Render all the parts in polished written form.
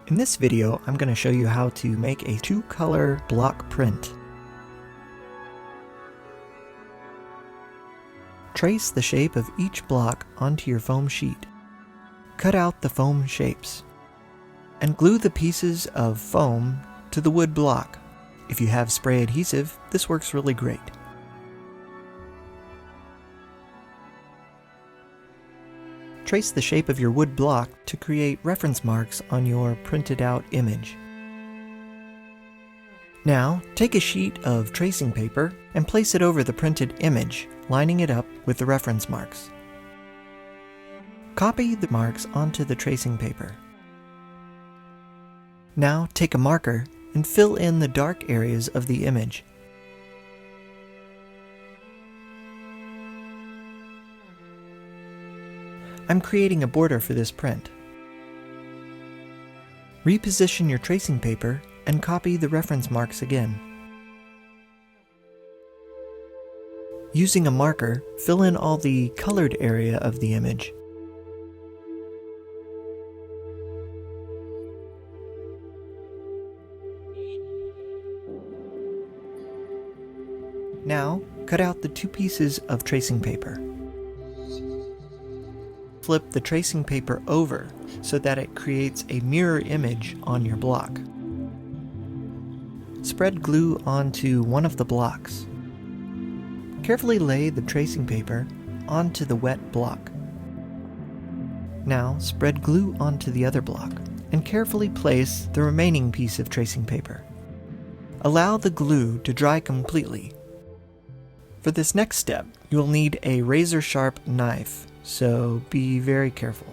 In this video, I'm going to show you how to make a two-color block print. Trace the shape of each block onto your foam sheet. Cut out the foam shapes, and glue the pieces of foam to the wood block. If you have spray adhesive, this works really great. Trace the shape of your wood block to create reference marks on your printed out image. Now, take a sheet of tracing paper and place it over the printed image, lining it up with the reference marks. Copy the marks onto the tracing paper. Now, take a marker and fill in the dark areas of the image. I'm creating a border for this print. Reposition your tracing paper and copy the reference marks again. Using a marker, fill in all the colored area of the image. Now, cut out the two pieces of tracing paper. Flip the tracing paper over so that it creates a mirror image on your block. Spread glue onto one of the blocks. Carefully lay the tracing paper onto the wet block. Now spread glue onto the other block and carefully place the remaining piece of tracing paper. Allow the glue to dry completely. For this next step, you will need a razor-sharp knife, so be very careful.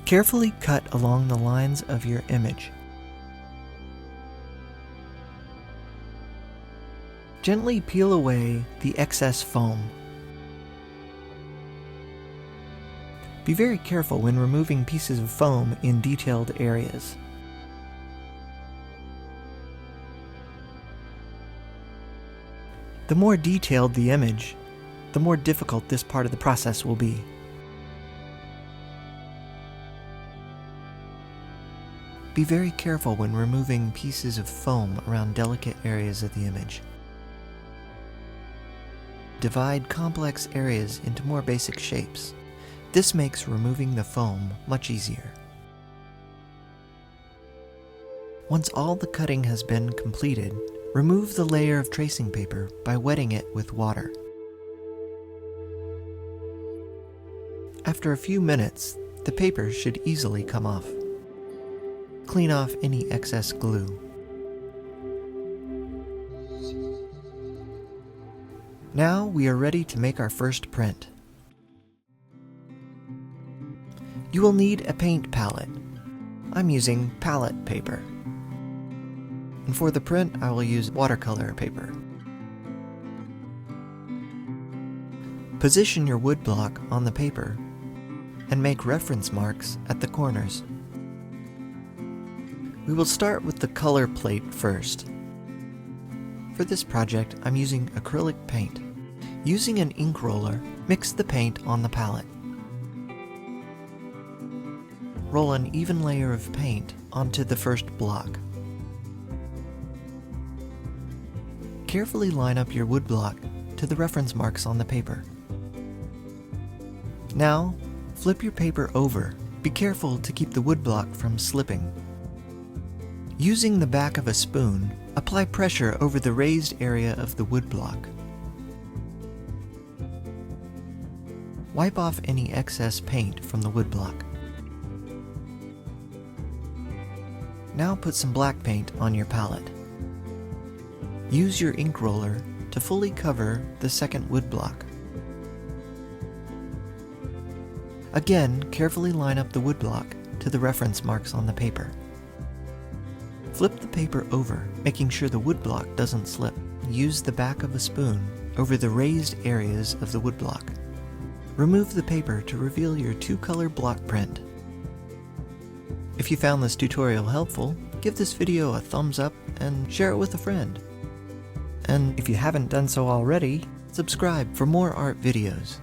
Carefully cut along the lines of your image. Gently peel away the excess foam. Be very careful when removing pieces of foam in detailed areas. The more detailed the image, the more difficult this part of the process will be. Be very careful when removing pieces of foam around delicate areas of the image. Divide complex areas into more basic shapes. This makes removing the foam much easier. Once all the cutting has been completed, remove the layer of tracing paper by wetting it with water. After a few minutes, the paper should easily come off. Clean off any excess glue. Now we are ready to make our first print. You will need a paint palette. I'm using palette paper. And for the print, I will use watercolor paper. Position your wood block on the paper and make reference marks at the corners. We will start with the color plate first. For this project, I'm using acrylic paint. Using an ink roller, mix the paint on the palette. Roll an even layer of paint onto the first block. Carefully line up your wood block to the reference marks on the paper. Now, flip your paper over. Be careful to keep the wood block from slipping. Using the back of a spoon, apply pressure over the raised area of the wood block. Wipe off any excess paint from the wood block. Now put some black paint on your palette. Use your ink roller to fully cover the second wood block. Again, carefully line up the wood block to the reference marks on the paper. Flip the paper over, making sure the wood block doesn't slip. Use the back of a spoon over the raised areas of the wood block. Remove the paper to reveal your two-color block print. If you found this tutorial helpful, give this video a thumbs up and share it with a friend. And if you haven't done so already, subscribe for more art videos.